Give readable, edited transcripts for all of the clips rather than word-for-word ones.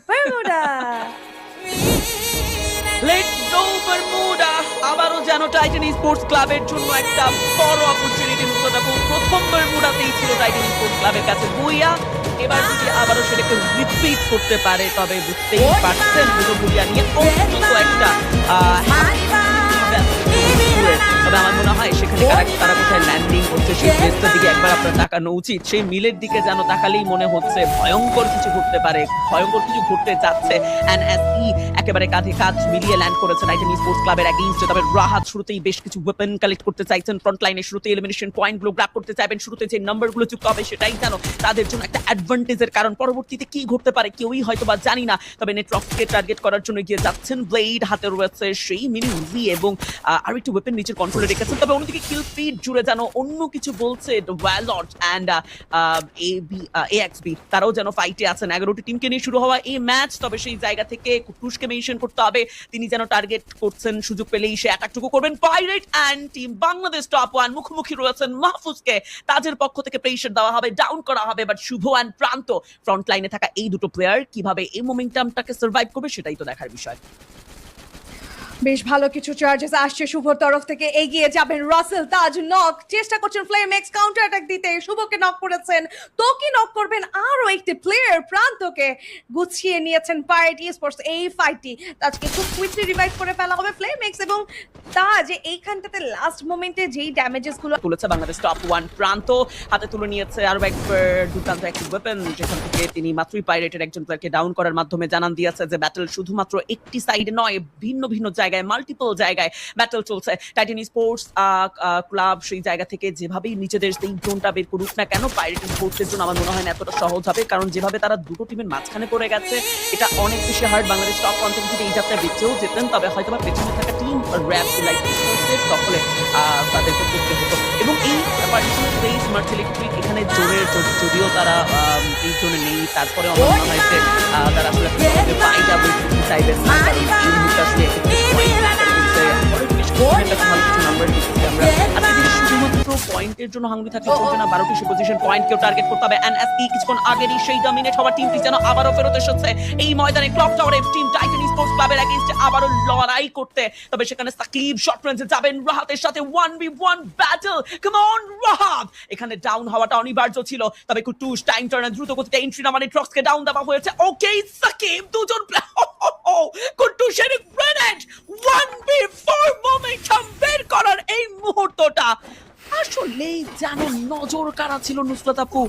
Bermuda. Let's go Bermuda. আবারও যেন Titan sports ক্লাবের জন্য একটা বড় অপরচুনিটি নুসরাত আপু। প্রথম বারমুডাতেই ছিল টাইটান স্পোর্টস ক্লাবের কাছে বুইয়া। এবার যদি আবারও সেটাকে রিপিট করতে পারে তবে বুঝতেই পারছেন দুটো বুইয়া নিয়ে অন্তত একটা তবে আমার মনে হয় সেখানে তারা কোথায় ল্যান্ডিং করছে সেই প্লেসটার দিকে একবার আপনার তাকানো উচিত। সেই মিলের দিকে যেন তাকালেই মনে হচ্ছে ভয়ঙ্কর কিছু ঘটতে পারে, ভয়ঙ্কর কিছু ঘটতে যাচ্ছে। এনএসই একেবারে কাঁধে কাঁধ মিলিয়ে ল্যান্ড করেছে টাইটান স্পোর্টস ক্লাবের এগেইনস্টে। তবে রাহাত শুরুতেই বেশ কিছু ওয়েপন কালেক্ট করতে চাইছেন, ফ্রন্ট লাইনে শুরুতে এলিমিনেশন পয়েন্টগুলো গ্র্যাব করতে চাইবেন, শুরুতে যে নাম্বারগুলো যুক্ত হবে সেটাই যেন তাদের জন্য একটা অ্যাডভান্টেজের কারণ। পরবর্তীতে কি ঘটতে পারে কেউই হয়তো বা জানি না। তবে নেটওয়ার্ককে টার্গেট করার জন্য গিয়ে যাচ্ছেন ব্লেড, হাতে রয়েছে সেই মিনি উজি এবং আরো একটু ওয়েপন নিচের কন্ট্রোলে রেখেছেন। তবে অন্যদিকে কিল ফিড জুড়ে যেন অন্য কিছু বলছে ওয়ালট অ্যান্ড এএক্সবি, তারাও যেন ফাইটে আছেন 11টি টিমকে নিয়ে শুরু হওয়া এই ম্যাচ। তবে সেই জায়গা থেকে কুটুসকে মেনশন করতে হবে, তিনি যেন টার্গেট করছেন, সুযোগ পেলেই সে অ্যাটাকটুকু করবেন। Pirate and team Bangladesh top one মুখোমুখি রয়েছেন মাহফুজকে, তাদের পক্ষ থেকে প্রেশার দেওয়া হবে, ডাউন করা হবে। বাট শুভ অ্যান্ড প্রান্ত ফ্রন্ট লাইনে থাকা এই দুটো প্লেয়ার কিভাবে এই মোমেন্টামটাকে সার্ভাইভ করবে সেটাই তো দেখার বিষয়। বেশ ভালো কিছু চার্জেস আসছে শুভর তরফ থেকে। এগিয়ে যাবেন রাসেল, তাজ নক চেষ্টা করছেন ফ্লেম এক্স কাউন্টার অ্যাটাক দিতে, শুভকে নক করেছেন, তোকে নক করবেন আরো একটি প্লেয়ার, প্রান্তকে গুছিয়ে নিয়েছেন পাইরেট স্পোর্টস। এই ফাইটটি তাজকে খুব কুইকলি রিভাইভ করে ফেলা হবে ফ্লেম এক্স এবং তাজ এইখানটাতে লাস্ট মোমেন্টে যেই ড্যামেজেস গুলো তুলেছে বাংলাদেশ টপ ওয়ান। প্রান্ত হাতে তুলে নিয়েছে আরো একবার দুর্দান্ত একটি ওয়েপন, যেখান থেকে তিনি মাত্রই পাইরেটের একজন প্লেয়ারকে ডাউন করার মাধ্যমে জানান দিয়েছে যে ব্যাটল শুধুমাত্র একটি সাইডে নয়, ভিন্ন ভিন্ন জায়গায়, মাল্টিপল জায়গায় ব্যাটল চলছে। টাইটান স্পোর্টস ক্লাব সেই জায়গা থেকে যেভাবেই নিজেদের সেই জোনটা বের করুক না কেন, পাইরেট স্পোর্টসের জন্য আমার মনে হয় না এতটা সহজ হবে, কারণ যেভাবে তারা দুটো টিমের মাঝখানে পড়ে গেছে এটা অনেক বেশি হার্ড। বাংলাদেশ টপ ওয়ান থেকে যদি এই যাত্রায় বেঁচেও যেতেন তবে হয়তো বা পেছনে থাকা টিম র্যাপ লাইক দখলে তাদেরকে করতে হতো। এবং এই পার্টিকুলার প্লেস মার্চ ইলেকট্রিক এখানে জোনের যদিও তারা এই জোনে নেই, তারপরে আমার মনে হয় যে তারা আসলে পাইটা বলতে চাইবেন না, কারণ এই মুহূর্তে আসলে শুধুমাত্র পয়েন্টের জন্য হাঙ্গরি থাকলে চলবে না, 12টি পজিশন পয়েন্ট কেউ টার্গেট করতে হবে। এনএসই কিছুক্ষণ আগেরই সেই ডমিনেট হওয়া টিমটি যেন আবারও ফেরত এসেছে এই ময়দানে। ক্লক টাওয়ারে টিম টাইটান স্পোর্টস ক্লাবের এগেইনস্টে আবারও লড়াই করতে। তবে সেখানে সাকিব শর্ট রেঞ্জে যাবেন রাহাতের সাথে 1v1 battle. Come on Rahat, এখানে ডাউন হওয়াটা অনিবার্য ছিল। তবে কুটুস টাইম টার্নার দ্রুত গতিতে এন্ট্রি নামানে ট্রক্সকে ডাউন দেওয়া হয়েছে। ওকে সাকিব দুজন কুটুসের গ্রেনেড 1v4 মোমেন্টাম বের করার এই মুহূর্তটা আসলেই যেন নজর কাড়া ছিল নুসরাত আপু।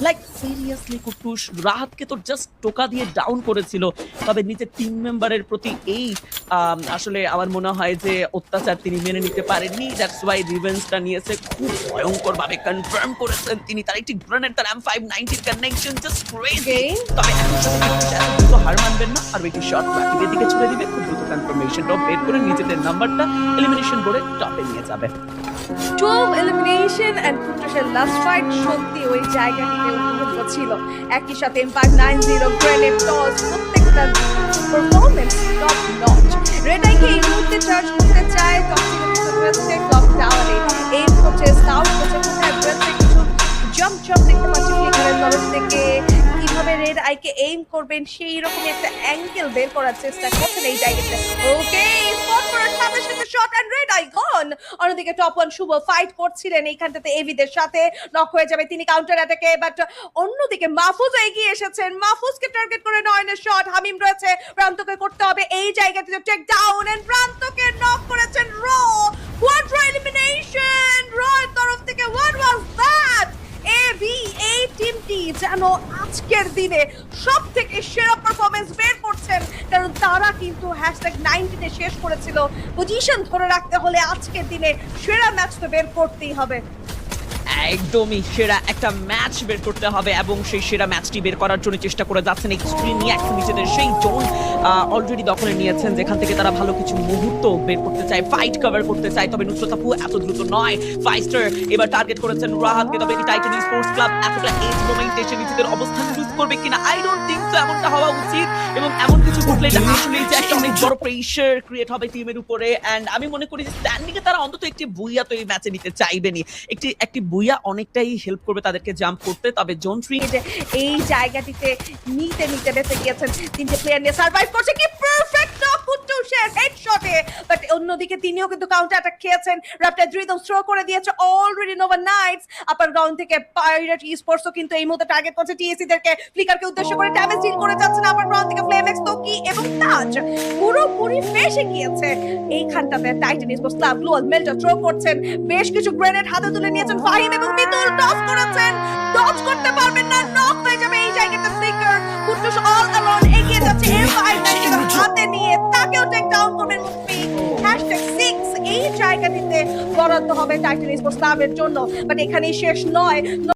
লাইক সিরিয়াসলি কুটুস রাহাতকে তো জাস্ট টোকা দিয়ে ডাউন করেছিল, তবে নিজের টিম মেম্বারের প্রতি এই আসলে আমার মনে হয় যে অত্যাচার তিনি মেনে নিতে পারেননি। দ্যাটস ওয়াই রিভেঞ্জটা নিয়েছে, খুব ভয়ঙ্কর ভাবে কনফার্ম করেছেন তিনি। তার একটি গ্রেনেড, তার M590 কানেকশন জাস্ট ক্রেজি। তবে এখন দ্রুত হার মানবেন না, আর একটি শট রাকিবের দিকে ছুড়ে দিবে, খুব দ্রুত কনফার্মেশনটা বের করে নিজেদের নাম্বারটা এলিমিনেশন করে টপে নিয়ে যাবে। 12 এলিমিনেশন এন্ড কুটুসের লাস্ট ফাইট সত্যি ওই জায়গাটিতে উপভোগ্য ছিল। একই সাথে M590 গ্রেনেড টস, প্রত্যেকটা পারফরম্যান্স টপ নচ। রেড আইকে এই মুহূর্তে চার্জ করতে চায়, টপ ক্লক টাওয়ারে এই হচ্ছে সাউথ হচ্ছে কোথায় ব্রেথে কিছু জাম্প দেখতে পাচ্ছি ফ্লিকারের তরফ থেকে। কিভাবে রেড আইকে এইম করবেন সেই রকম একটা অ্যাঙ্গেল বের করার চেষ্টা করছেন এই জায়গাতে। ওকে স্পট করার সাথে সাথে shot and red eye gone. অন্যদিকে টপ ওয়ান শুভ ফাইট করছিলেন এইখানটাতে এভিদের সাথে, নক হয়ে যাবে তিনি কাউন্টার অ্যাটাকে। বাট অন্যদিকে মাহফুজ এগিয়ে এসেছেন, মাহফুজকে টার্গেট করে নয়নের শট। হামিম রয়েছে, প্রান্তকে করতে হবে এই জায়গাতে টেক ডাউন এন্ড প্রান্তকে নক করেছেন র। কোয়াড্রা এলিমিনেশন রয়ের তরফ থেকে। What was that? এই টিমটি যেন আজকের দিনে সব থেকে সেরা পারফরমেন্স বের করছেন, কারণ তারা কিন্তু #19 শেষ করেছিল। পজিশন ধরে রাখতে হলে আজকের দিনে সেরা ম্যাচ তো বের করতেই হবে। একদমই সেরা একটা ম্যাচ বের করতে হবে এবং সেই সেরা ম্যাচটি বের করার জন্য চেষ্টা করে যাচ্ছেন এক্সট্রিনিয়াক্স। নিজেদের সেই জোন অলরেডি দখলে নিয়েছেন যেখান থেকে তারা ভালো কিছু মুহূর্ত বের করতে চায়, ফাইট কভার করতে চায়। তবে নুসরাত আপু এত দ্রুত নয়, ফাইস্টার এবার টার্গেট করেছেন রাহাতকে। তবে টাইটান স্পোর্টস ক্লাব এতটা এজ মোমেন্টে এসে নিজেদের অবস্থান লুজ করবে কিনা আই ডোন্ট থিংক কিন্তু এমনটা হওয়া উচিত এবং এমন কিছু ঘটলে এটা আসলেই যে একটা অনেক বড় প্রেশার ক্রিয়েট হবে টিমের উপরে এন্ড আমি মনে করি যে স্ট্যান্ডিং এ তারা অন্তত একটি বুইয়া তো এই ম্যাচে নিতে চাইবেনি একটি বুইয়া অনেকটাই হেল্প করবে তাদেরকে জাম্প করতে তবে জোন 3 যে এই জায়গাটিতে নিতে বেঁচে গিয়েছেন তিনটে প্লেয়ার নিয়ে সার্ভাইভ করছে কি পারফেক্ট কুট্টুসের হেডশটে বাট অন্যদিকে তিনিও কিন্তু কাউন্টার অ্যাটাক খেয়েছেন র্যাপটার রিদম থ্রো করে দিয়েছে অলরেডি নোভা নাইটস আপার গ্রাউন্ড থেকে পাইরেট স্পোর্টসও কিন্তু এই মুহূর্তে টার্গেট করছে টিএসসি দেরকে ফ্লিকারকে উদ্দেশ্য করে ড্যামেজ ডিল করে যাচ্ছে না আপার গ্রাউন্ড থেকে ফ্লেমেক্স তোকি এবং তাজ পুরোপুরি ফেসে গিয়েছে এইখানটাতে টাইটান স্পোর্টস ক্লাব গ্লোয়াল মেল্টা থ্রো করছেন বেশ কিছু গ্রেনেড হাতে তুলে নিয়েছেন ফাহিম এবং মিতুল টস করেছেন ডজ করতে পারবেন না নক হয়ে যাবে এই জায়গাতে ফ্লিকার কুট্টুস অল অ্যালোন এগিয়ে যাচ্ছে M5 হাতে নিয়ে তাকেও টেক ডাউন করবেন মুফি #6 এই জায়গাটিতে বরাদ্দ হবে টাইটান স্পোর্টস ক্লাবের জন্য বাট এখানেই শেষ নয়